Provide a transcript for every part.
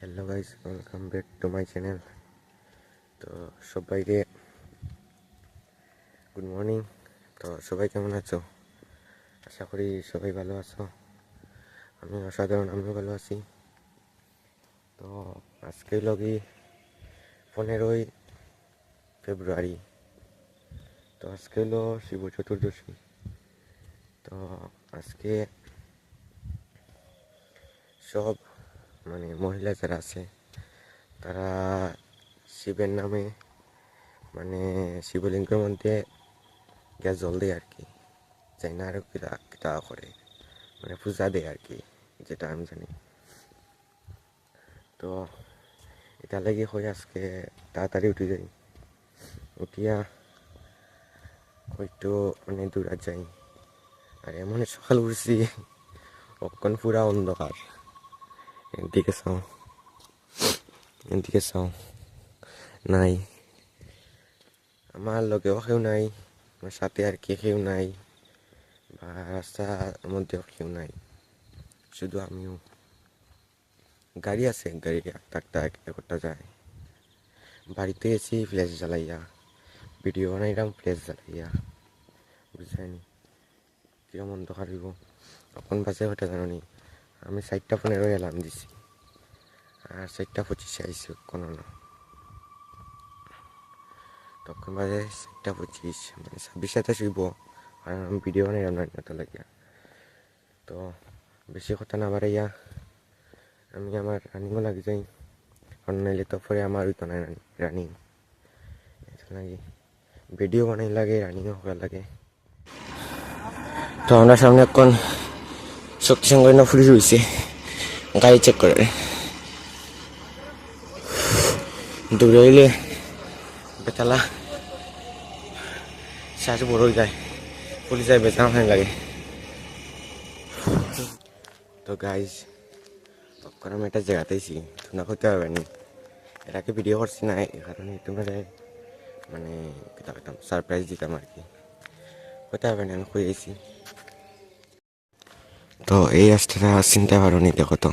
Hello guys, welcome back to my channel. তো সবাইকে good morning. তো সবাই কেমন আছো? আশা করি সবাই ভালো আছো। আমি অসাধারণ, আমিও ভালো আছি। তো আজকে লগি 15ই ফেব্রুয়ারি। তো আজকে হলো শিব চতুর্দশী। তো আজকে সব মহিলা যারা আছে তারা শিবের নামে শিবলিঙ্গের মধ্যে গ্যাস জল দেয় আর কি। চাই না আরও কিতা কিতা করে, পূজা দেয় আর কি, যেটা আমি জানি। তো এটা লাগি হয়ে আজকে তাড়াতাড়ি উঠে যাই, উঠিয়া হয়তো দূরা যাই। আর এমন সকাল উঠছি, অক্ষণ পুরা অন্ধকার। এদিকে চাও, এদিকে চাও, নাই আমার লগেও কেউ নাই, আমার সাথে আর কি কেউ নাই, বা রাস্তার মধ্যেও কেউ নাই, শুধু আমিও। গাড়ি আছে, গাড়ি একটা একটা যায়। বাড়িতে এসি ফ্ল্যাশ জ্বালাইয়া ভিডিও বানাইলাম, ফ্ল্যাশ জ্বালাইয়া, বুঝছেন কিরম অন্ধকার হইব। তখন বাজে হতে জানি আমি 4:15 অ্যালার্ম দিছি, আর 4:25 আইসি কোনো না। তখন বাজে 4:25, 26 শুইব। আর আমি ভিডিও বানাইলাম না এত লাগিয়া। তো বেশি কথা না বাড়াইয়া আমি আমার রানিংও লাগি যাই, কারণ নাইলে তো পরে আমার হইতো না রানিং। লাগে ভিডিও বানাই লাগে, রানিংও করা লাগে। তো আমরা সামনে এখন শক্তি সংগ্রহ পুলিশ হয়েছে, গাড়ি চেক করে। দূরে হইলে বেতালা শ্বাস বড় হয়ে যায়, পুলিশ যায় বেতালা ফাইন লাগে। তো গাইজ তখন আমি একটা জায়গাতেইছি, তোমরা করতে পারবে নি। এটাকে ভিডিও করছি না এই কারণে তোমরা কিতা করতাম, সারপ্রাইজ দিতাম আর কি। করতে পারবে না, আমি খুঁজেছি। তো এই রাস্তাটা চিনতে পারো নি, দেখো তো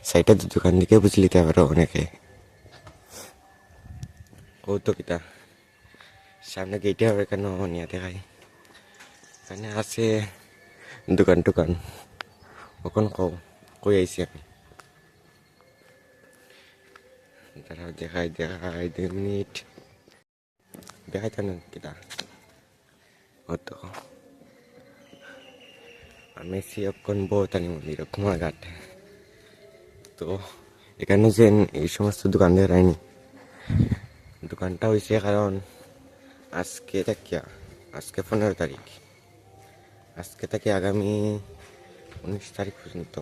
সাইডের দোকান দিকে বুঝে নিতে পারো অনেকে। ও তো কিতা সামনে গেটে হবে কেন নিয়ে দেখাই, এখানে আছে দোকান টোকান। কখন কই আইছি আমি, দাঁড়াও দেখাই 2 মিনিট দেখাই তো না কিতা। ও তো আমি এসি অক্ষণ বৌতানি মন্দির কুমারঘাট। তো এখানে যে এই সমস্ত দোকান দেখায়নি, দোকানটা হয়েছে কারণ আজকে 15 তারিখ, আজকে থেকে আগামী 19 তারিখ পর্যন্ত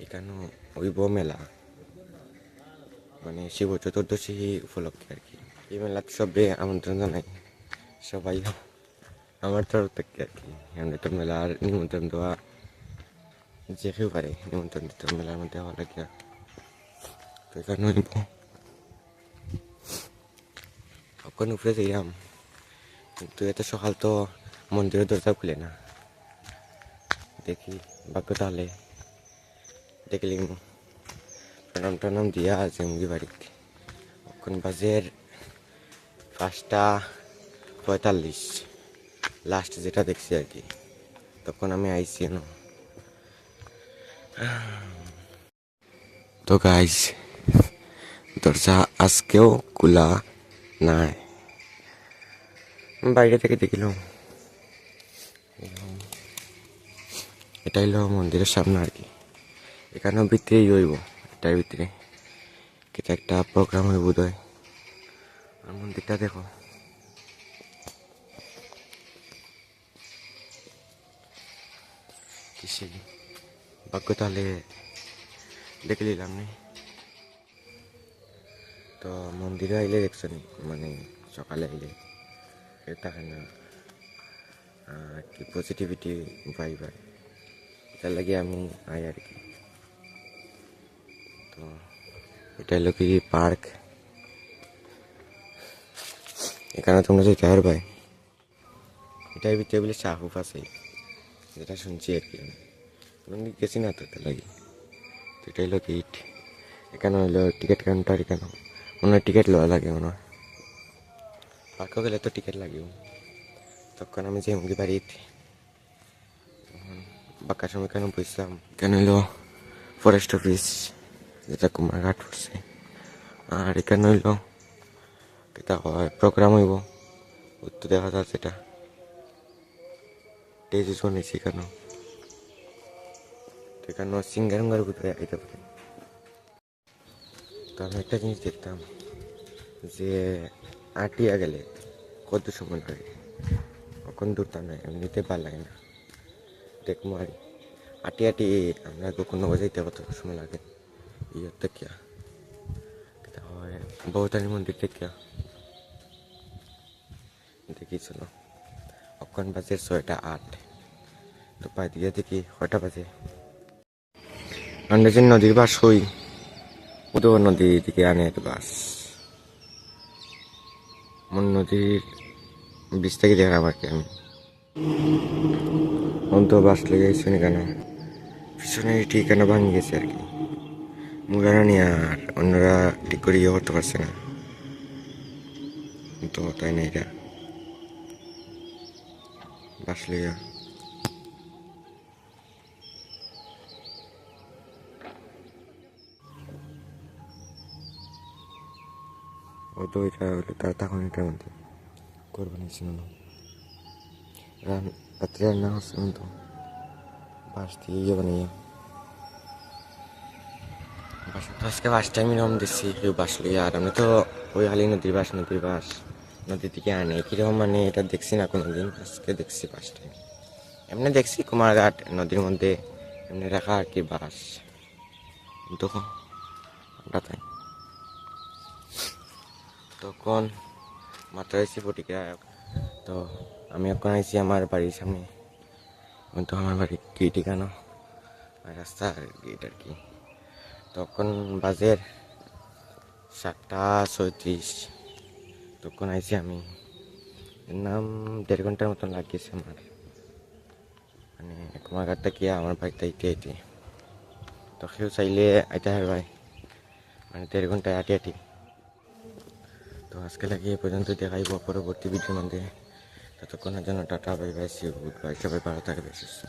এখানে হইব মেলা, শিব চতুর্দশী উপলক্ষে আর কি। এই মেলাতে সবে আমন্ত্রণ জানাই, সবাই আমার তরফ থেকে আর কি। এমনি তো মেলার নিমন্ত্রণ দেওয়া যে কেউ পারে, নিমন্ত্রণ দিতে মেলার মধ্যে হওয়া লাগিয়া। তো এখানে হইব কখন উপরে যাইলাম, কিন্তু এত সকাল তো মন্দিরের দরজা খুলে না। দেখি ভাগ্য তাহলে দেখলিম, প্রণাম টনাম দিয়া আছে মুগি বাড়িতে। এখন বাজের 5:45, লাস্ট যেটা দেখছি আর কি। তখন আমি আইসি না। তো গাইস দরজা আজকেও খোলা নাই, বাইরে থেকে দেখিলাম। এটা হইলো মন্দিরের সামনে আর কি। এখানেও ভিতরেই হইব, এটার ভিতরে এটা একটা প্রোগ্রাম হইব বোধহয়। আর মন্দিরটা দেখো, কিসে ভাগ্য তাহলে দেখে নিলাম নি। তো মন্দিরে আইলে দেখছো নি, সকালে আইলে থাকে না কি পজিটিভিটি ভাইব হয়, এটার লাগে আমি আই আর কি। তো এটা হলো কি পার্ক, এখানে তোমরা যেতে পারবে। এটার ভিতরে বলে শাহুফ আছে, যেটা শুনছি আর কি, আমি গেছি না তো, এটা লাগে। তো এটা হলো গেট। এখানে হইলো টিকিট কাউন্টার, এখানে মনে হয় টিকিট লওয়া লাগে মনে হয়, পার্কও গেলে তো টিকিট লাগেও। তখন আমি যে মুগি বাড়িতে বাঁকার সময় কেন বুঝলাম কেন হইলো ফরেস্ট অফিস, যেটা কুমারঘাট পড়ছে। আর এখানে হইলো এটা হয় প্রোগ্রাম হইব, উত্তর দেখা যাচ্ছে এটা টেজে শুনেছি কেন, এখানে সিঙ্গার উঙ্গার ভিতরে আইতে পারে। তো আমি একটা জিনিস দেখতাম যে আটিয়া গেলে কত সময় লাগে, কখন দূরতাম না, এমনিতে ভালো লাগে না। দেখবো আর আটি আটি আমরা কখনো বোঝাইতে কত সময় লাগে। ইয়ে থেকে হয় বৌতানি মন্দির থেকে দেখিয়েছিল অক্ষণ বাজে 6:08, তো পাই দিয়ে দেখি 6টা বাজে। আমরা যে নদীর বাস হই, উদয় নদীর দিকে আনের বাস, মন নদীর বীজ থেকে দেখলাম আর কি আমি। অন্ত বাস লেগে শুনি কেন পিছনে ঠিক কেন ভাঙি গেছে আর কি, মুরারা নিয়ে আর অন্যরা ঠিক করে ইয়ে করতে পারছে না, তো তাই না এটা বাস লেগে। ও তো এটা হলো তার তখন এটার মধ্যে করবো নিয়েছিল না, রাত্রে রান্না হচ্ছে তো বাস দিয়ে ইয়ে বানিয়ে বাসা তো আজকে ফার্স্ট টাইম এরকম দেখছি কেউ বাস লইয়া। আর আমি তো ওই হালি নদীর বাস নদী থেকে আনে কিরকম মানে এটা দেখছি না কোনোদিন, আজকে দেখছি ফার্স্ট টাইম। এমনি দেখছি কুমারঘাট নদীর মধ্যে এমনি রাখা আর কি বাস, কিন্তু আমরা তাই তখন মাত্র এসেছি ফটিকা। তো আমি এখন আইছি আমার বাড়ির সামনে, তো আমার বাড়ির গেট এখানো রাস্তার গেট আর কি। তখন বাজের 7:37, তখন আইছি আমি। নাম 1.5 ঘন্টার মতন লাগিয়েছে আমার, মানে কুমারঘাটটা গিয়া আমার বাড়িতে আইতে। তো কেউ চাইলে আইতে ভাই, মানে 1.5 ঘন্টায় আটি। তো আজকে লাগিয়ে পর্যন্ত দেখাইব পরবর্তী ভিডিওর মধ্যে। ততক্ষণের জন্য tata, bye bye, see you, goodbye, সবাই ভালো থাকবে সুস্থ।